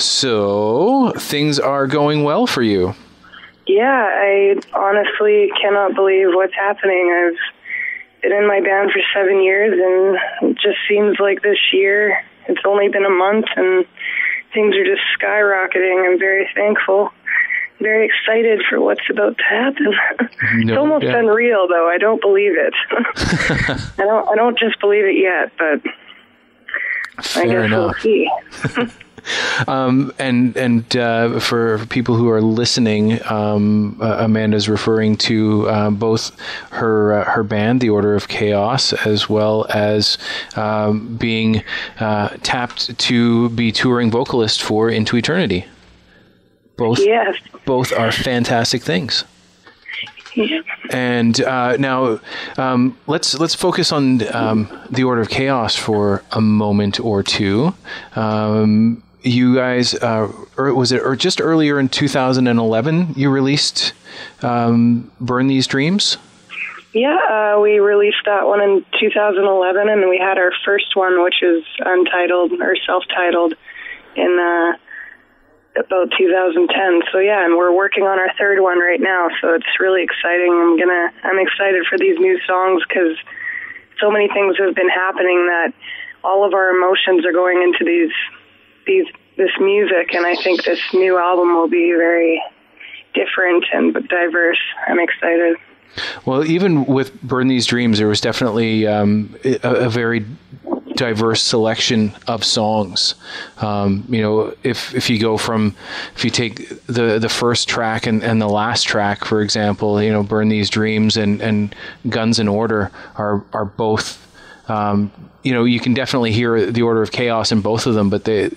So, things are going well for you. Yeah, I honestly cannot believe what's happening. I've been in my band for 7 years, and it just seems like this year, it's only been a month, and things are just skyrocketing. I'm very thankful, very excited for what's about to happen. It's almost unreal, though. I don't believe it. I don't just believe it yet, but Fair I guess enough. we'll see. And for people who are listening, Amanda's referring to both her band, The Order of Chaos, as well as being tapped to be touring vocalist for Into Eternity. Both are fantastic things. Yeah. And now let's focus on The Order of Chaos for a moment or two. You guys, was it just earlier in 2011 you released Burn These Dreams? Yeah, we released that one in 2011, and we had our first one, which is untitled or self-titled, in about 2010. So yeah, and we're working on our third one right now, so it's really exciting. I'm excited for these new songs because so many things have been happening that all of our emotions are going into this music, and I think this new album will be very different and diverse. I'm excited. Well, even with Burn These Dreams, there was definitely a very diverse selection of songs. If you take the first track and the last track, for example, Burn These Dreams and Guns in Order are both. You can definitely hear the Order of Chaos in both of them, but they're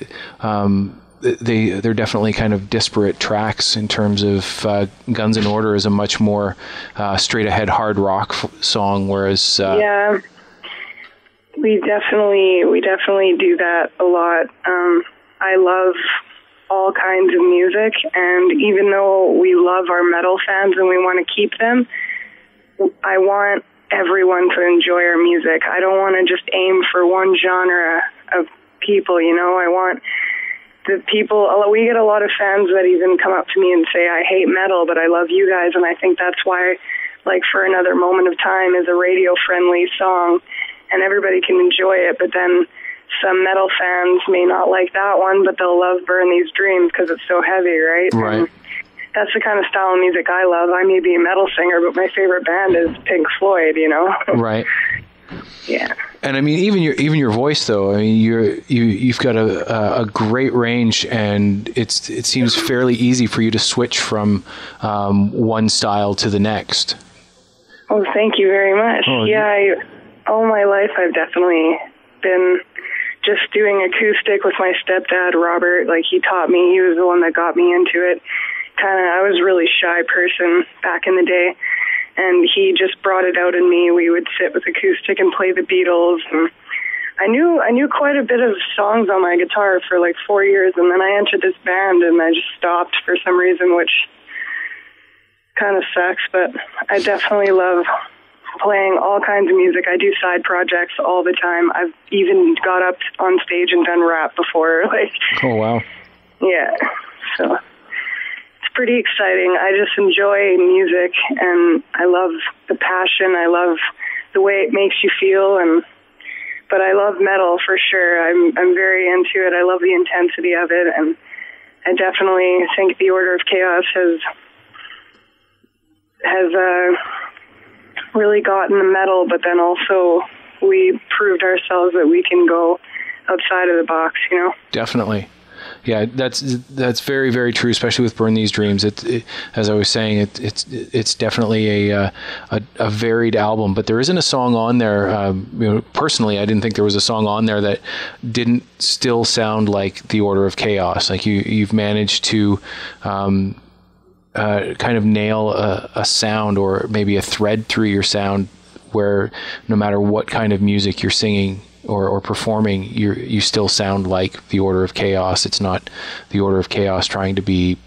definitely kind of disparate tracks in terms of Guns in Order is a much more straight ahead hard rock song, whereas yeah, we definitely do that a lot. I love all kinds of music, and even though we love our metal fans and we want to keep them, I want everyone to enjoy our music. I don't want to just aim for one genre of people, I want the people. We get a lot of fans that even come up to me and say, I hate metal, but I love you guys, and I think that's why, like, For Another Moment of Time is a radio-friendly song, and everybody can enjoy it, but then some metal fans may not like that one, but they'll love Burn These Dreams because it's so heavy, right? Right. And that's the kind of style of music I love. I may be a metal singer, but my favorite band is Pink Floyd, Right. Yeah. And I mean, even your voice, though. I mean, you've got a great range, and it seems fairly easy for you to switch from one style to the next. Oh, thank you very much. All my life I've definitely been just doing acoustic with my stepdad, Robert. Like, he taught me. He was the one that got me into it. I was a really shy person back in the day, and he just brought it out in me. We would sit with acoustic and play the Beatles, and I knew quite a bit of songs on my guitar for like 4 years, and then I entered this band and I just stopped for some reason, which kind of sucks, but I definitely love playing all kinds of music. I do side projects all the time. I've even got up on stage and done rap before. Oh, wow. Yeah, so it's pretty exciting. I just enjoy music, and I love the passion. I love the way it makes you feel, but I love metal for sure. I'm very into it. I love the intensity of it, and I definitely think the Order of Chaos has really gotten the metal, but then also we proved ourselves that we can go outside of the box, Definitely. Yeah, that's very, very true, especially with Burn These Dreams. As I was saying, it's definitely a varied album, but there isn't a song on there. Personally, I didn't think there was a song on there that didn't still sound like the Order of Chaos. Like you've managed to kind of nail a sound, or maybe a thread through your sound, where no matter what kind of music you're singing or performing, you still sound like the Order of Chaos. It's not the Order of Chaos trying to be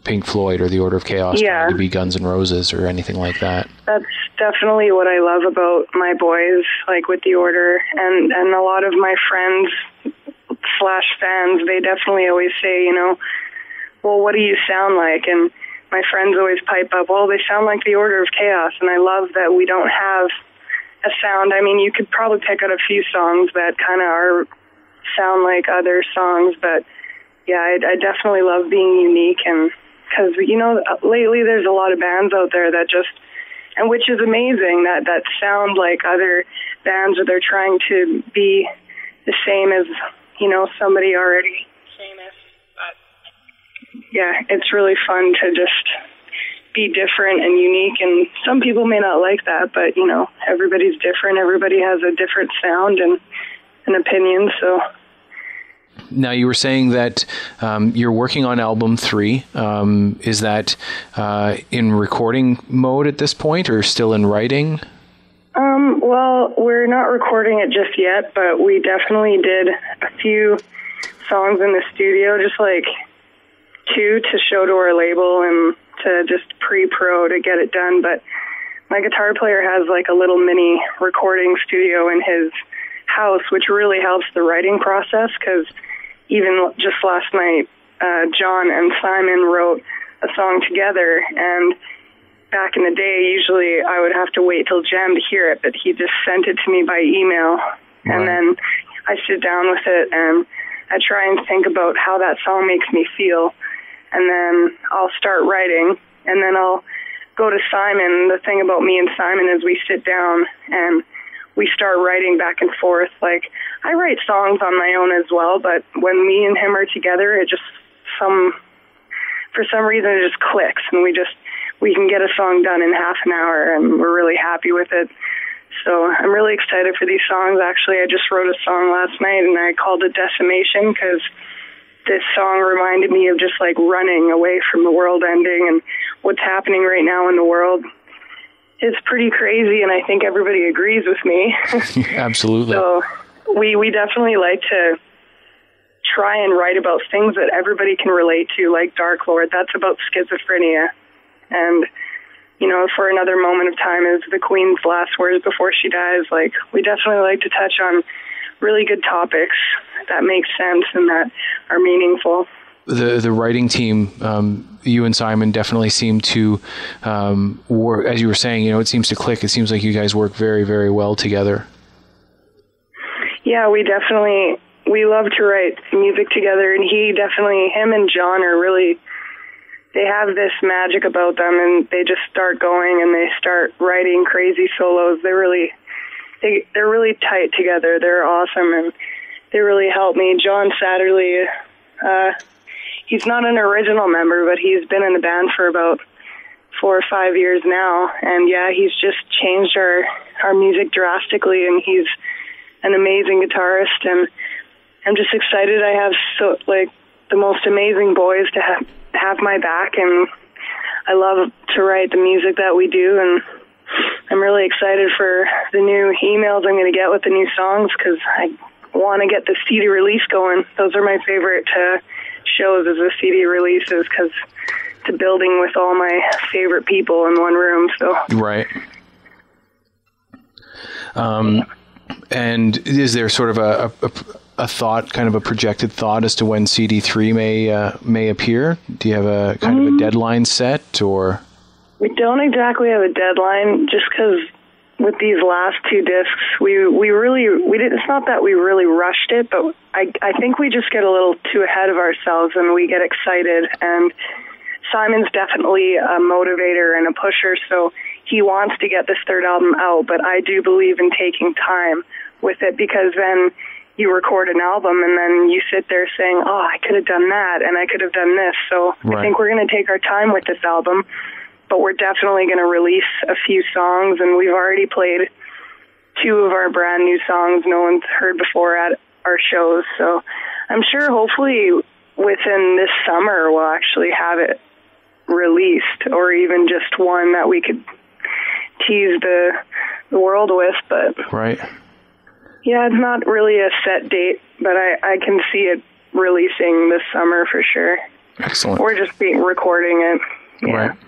Pink Floyd, or the Order of Chaos trying to be Guns N' Roses, or anything like that. That's definitely what I love about my boys, like with the Order, and a lot of my friends / fans, they definitely always say, you know, well, what do you sound like? And my friends always pipe up, well, they sound like the Order of Chaos. And I love that we don't have a sound. I mean, you could probably pick out a few songs that kind of sound like other songs, but yeah, I definitely love being unique. And because, you know, lately there's a lot of bands out there that just, and which is amazing, that sound like other bands, or they're trying to be the same as, you know, somebody already famous. But yeah, it's really fun to just be different and unique, and some people may not like that, but, you know, everybody's different. Everybody has a different sound and an opinion, so... Now, you were saying that you're working on album 3. Is that in recording mode at this point, or still in writing? Well, we're not recording it just yet, but we definitely did a few songs in the studio, just like 2 to show to our label and to just pre-pro to get it done. But my guitar player has like a little mini recording studio in his house, which really helps the writing process, because even just last night, John and Simon wrote a song together, and back in the day, usually I would have to wait till Jam to hear it, but he just sent it to me by email, and then I sit down with it, and I try and think about how that song makes me feel, and then I'll start writing, and then I'll go to Simon. The thing about me and Simon is we sit down, and we start writing back and forth. Like, I write songs on my own as well, but when me and him are together, it just for some reason it just clicks, and we can get a song done in half an hour, and we're really happy with it. So I'm really excited for these songs. Actually, I just wrote a song last night, and I called it Decimation, because this song reminded me of just like running away from the world ending, and what's happening right now in the world. It's pretty crazy, and I think everybody agrees with me. Absolutely. So we definitely like to try and write about things that everybody can relate to, like Dark Lord. That's about schizophrenia. And, you know, For Another Moment of Time is the Queen's last words before she dies. Like, we definitely like to touch on really good topics that make sense and that are meaningful. The writing team, you and Simon definitely seem to work, as you were saying, you know, it seems to click. It seems like you guys work very, very well together. Yeah, we love to write music together, and him and John are really, they have this magic about them, and they just start going and they start writing crazy solos. They're really tight together. They're awesome, and they really help me. John Satterley, he's not an original member, but he's been in the band for about 4 or 5 years now. And yeah, he's just changed our music drastically, and he's an amazing guitarist. And I'm just excited. I have the most amazing boys to have my back, and I love to write the music that we do. And I'm really excited for the new emails I'm going to get with the new songs, because I want to get the CD release going. Those are my favorite shows, as the CD releases, because to building with all my favorite people in one room. So right. And is there sort of a thought, kind of a projected thought, as to when CD3 may appear? Do you have a kind of a deadline set, or? We don't exactly have a deadline, just because with these last 2 discs, we didn't. It's not that we really rushed it, but I think we just get a little too ahead of ourselves, and we get excited. And Simon's definitely a motivator and a pusher, so he wants to get this 3rd album out. But I do believe in taking time with it, because then you record an album and then you sit there saying, "Oh, I could have done that, and I could have done this." So right. I think we're going to take our time with this album. But we're definitely going to release a few songs, and we've already played 2 of our brand new songs no one's heard before at our shows. So I'm sure hopefully within this summer we'll actually have it released, or even just one that we could tease the world with. But right. Yeah, it's not really a set date, but I can see it releasing this summer for sure. Excellent. Or just recording it. Yeah. Right.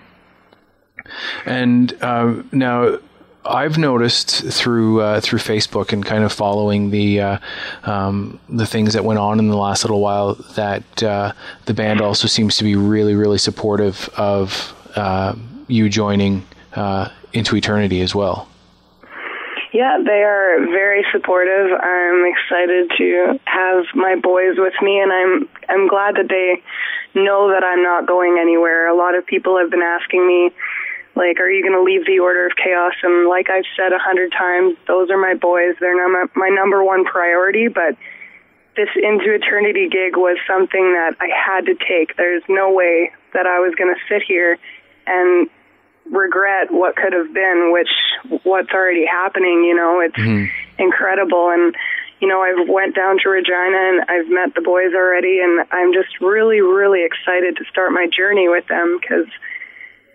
And now, I've noticed through Facebook and kind of following the things that went on in the last little while that the band also seems to be really, really supportive of you joining Into Eternity as well. Yeah, they are very supportive. I'm excited to have my boys with me, and I'm glad that they know that I'm not going anywhere. A lot of people have been asking me, like, are you going to leave the Order of Chaos? And like I've said 100 times, those are my boys. They're my number one priority, but this Into Eternity gig was something that I had to take. There's no way that I was going to sit here and regret what could have been, what's already happening. It's incredible. And I've went down to Regina and I've met the boys already, and I'm just really, really excited to start my journey with them, because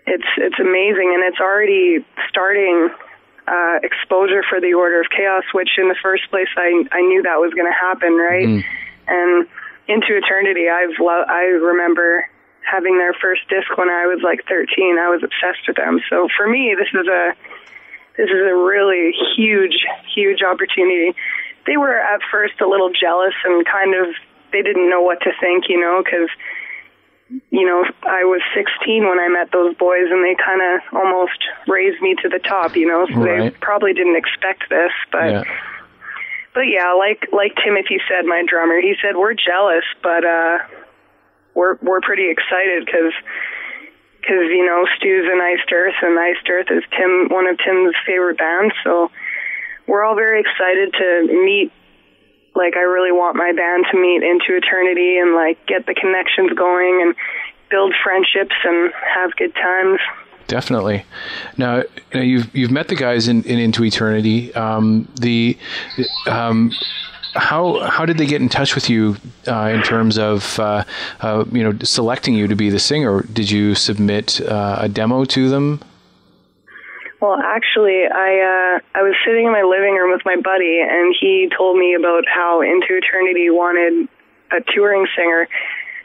it's amazing, and it's already starting exposure for the Order of Chaos, which in the first place I knew that was going to happen, right? And Into Eternity, I remember having their first disc when I was like 13. I was obsessed with them. So for me, this is a really huge opportunity. They were at first a little jealous and kind of, they didn't know what to think, because I was 16 when I met those boys, and they kind of almost raised me to the top, so Right. They probably didn't expect this, but yeah, like Timothy said, my drummer, he said, we're jealous, but we're pretty excited because Stu's in Iced Earth, and Iced Earth is one of Tim's favorite bands, so we're all very excited to meet. Like, I really want my band to meet Into Eternity and, like, get the connections going and build friendships and have good times. Definitely. Now you've met the guys in Into Eternity. How did they get in touch with you in terms of selecting you to be the singer? Did you submit a demo to them? Well, actually, I was sitting in my living room with my buddy, and he told me about how Into Eternity wanted a touring singer.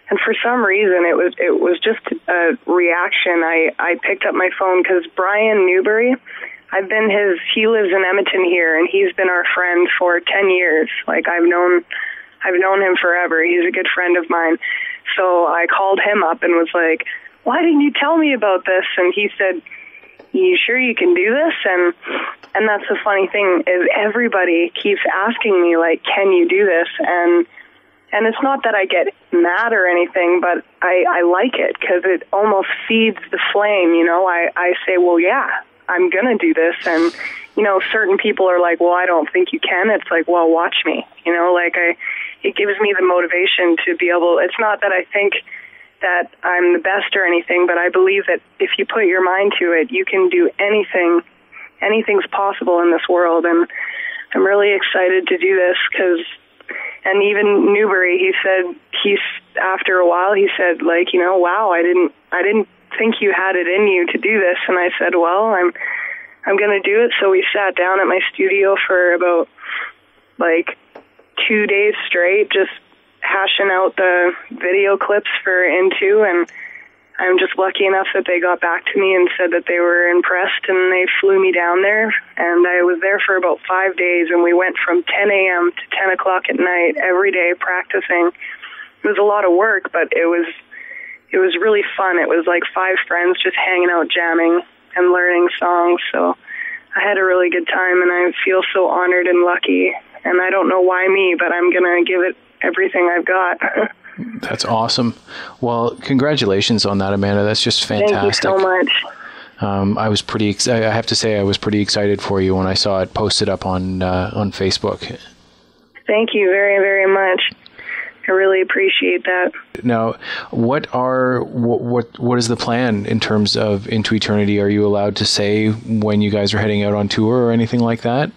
And for some reason, it was just a reaction. I picked up my phone because Brian Newberry, he lives in Edmonton here, and he's been our friend for 10 years. Like, I've known him forever. He's a good friend of mine. So I called him up and was like, why didn't you tell me about this? And he said, you sure you can do this? And that's the funny thing, is everybody keeps asking me, like, can you do this? And it's not that I get mad or anything, but I like it because it almost feeds the flame, I say, well, yeah, I'm going to do this. And, certain people are like, well, I don't think you can. It's like, well, watch me, it gives me the motivation to be able, it's not that I think that I'm the best or anything, but I believe that if you put your mind to it, you can do anything. Anything's possible in this world. And I'm really excited to do this and even Newberry, he said, after a while, he said, like, wow, I didn't think you had it in you to do this. And I said, well, I'm going to do it. So we sat down at my studio for about like 2 days straight, just hashing out the video clips for Into, and I'm just lucky enough that they got back to me and said that they were impressed, and they flew me down there, and I was there for about 5 days, and we went from 10 a.m. to 10 o'clock at night every day practicing. It was a lot of work, but it was really fun. It was like 5 friends just hanging out, jamming and learning songs, so I had a really good time, and I feel so honored and lucky, and I don't know why me, but I'm going to give it everything I've got. That's awesome. Well, congratulations on that, Amanda. That's just fantastic. Thank you so much. I have to say I was pretty excited for you when I saw it posted up on Facebook. Thank you very, very much. I really appreciate that. Now, what is the plan in terms of Into Eternity? Are you allowed to say when you guys are heading out on tour or anything like that?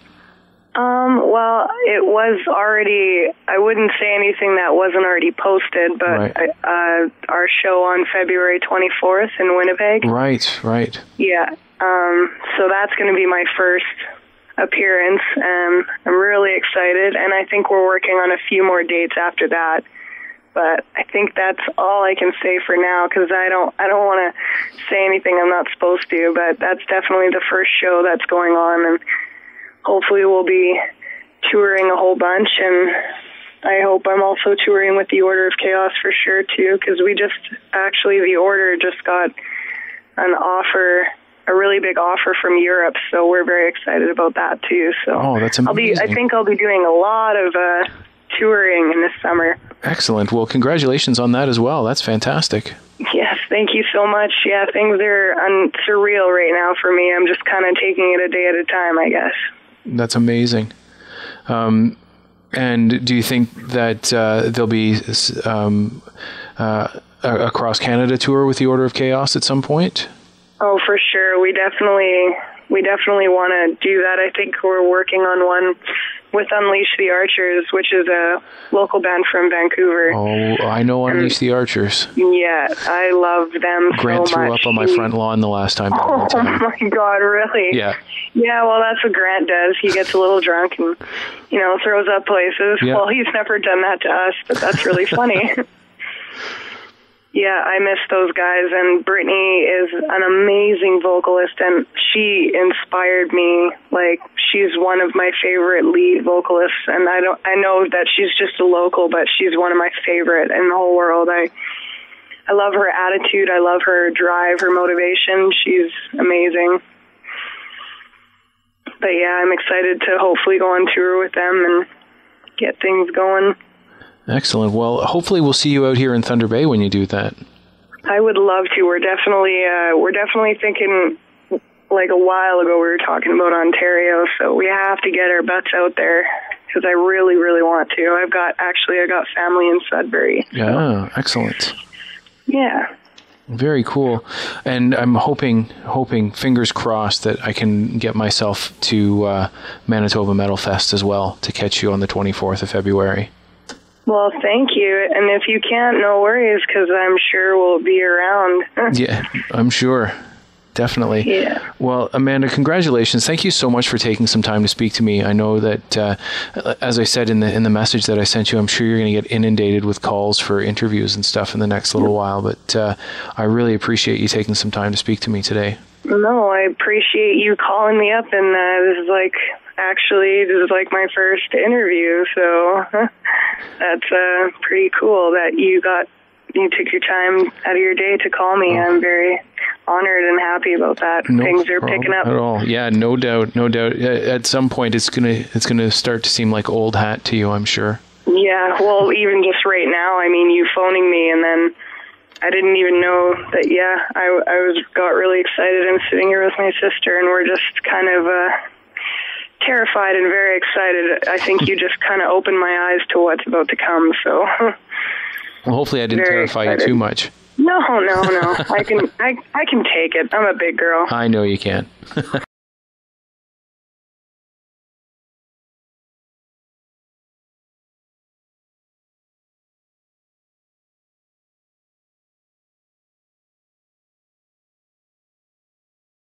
Well, it was already, I wouldn't say anything that wasn't already posted, but right. Our show on February 24th in Winnipeg. Right. Yeah. So that's going to be my first appearance, and I'm really excited, and I think we're working on a few more dates after that. But I think that's all I can say for now, because I don't want to say anything I'm not supposed to. But that's definitely the first show that's going on, and hopefully we'll be touring a whole bunch. And I hope I'm also touring with the Order of Chaos for sure too, because the Order just got an offer, a really big offer from Europe, so we're very excited about that too. So that's amazing. I think I'll be doing a lot of touring in this summer. Excellent. Well, congratulations on that as well. That's fantastic. Yes, thank you so much. Yeah, things are surreal right now for me. I'm just kind of taking it a day at a time, I guess. That's amazing. And do you think that there'll be a cross Canada tour with the Order of Chaos at some point? Oh, for sure. We definitely want to do that. I think we're working on one with Unleash the Archers, which is a local band from Vancouver. Oh, I know Unleash the Archers. Yeah, I love them Grant so much. threw up on my front lawn the last time. Oh my God, really? Yeah. Yeah, well, that's what Grant does. He gets a little drunk and, throws up places. Yeah. Well, he's never done that to us, but that's really funny. Yeah, I miss those guys, and Brittany is an amazing vocalist, and she inspired me. Like, she's one of my favorite lead vocalists, and I know that she's just a local, but she's one of my favorite in the whole world. I love her attitude, I love her drive, her motivation. She's amazing. But yeah, I'm excited to hopefully go on tour with them and get things going. Excellent. Well, hopefully we'll see you out here in Thunder Bay when you do that. I would love to. We're definitely thinking, like a while ago we were talking about Ontario, so we have to get our butts out there, because I really, really want to. I got family in Sudbury. So. Yeah, excellent. Yeah. Very cool. And I'm hoping, fingers crossed, that I can get myself to Manitoba Metal Fest as well to catch you on the 24th of February. Well, thank you. And if you can't, no worries, because I'm sure we'll be around. Yeah, I'm sure. Definitely. Yeah. Well, Amanda, congratulations. Thank you so much for taking some time to speak to me. I know that, as I said in the message that I sent you, I'm sure you're going to get inundated with calls for interviews and stuff in the next little while, but I really appreciate you taking some time to speak to me today. No, I appreciate you calling me up, and this is like my first interview, so that's pretty cool that you took your time out of your day to call me. I'm very honored and happy about that. No Things are picking up at all. Yeah, no doubt. At some point, it's gonna start to seem like old hat to you, I'm sure. Yeah, well, even just right now, I mean, you phoning me, and then I didn't even know that. Yeah, I got really excited. I'm sitting here with my sister, and we're just kind of terrified and very excited. I think you just kind of opened my eyes to what's about to come. So, well, hopefully, I didn't terrify you too much. No. I can take it. I'm a big girl. I know you can.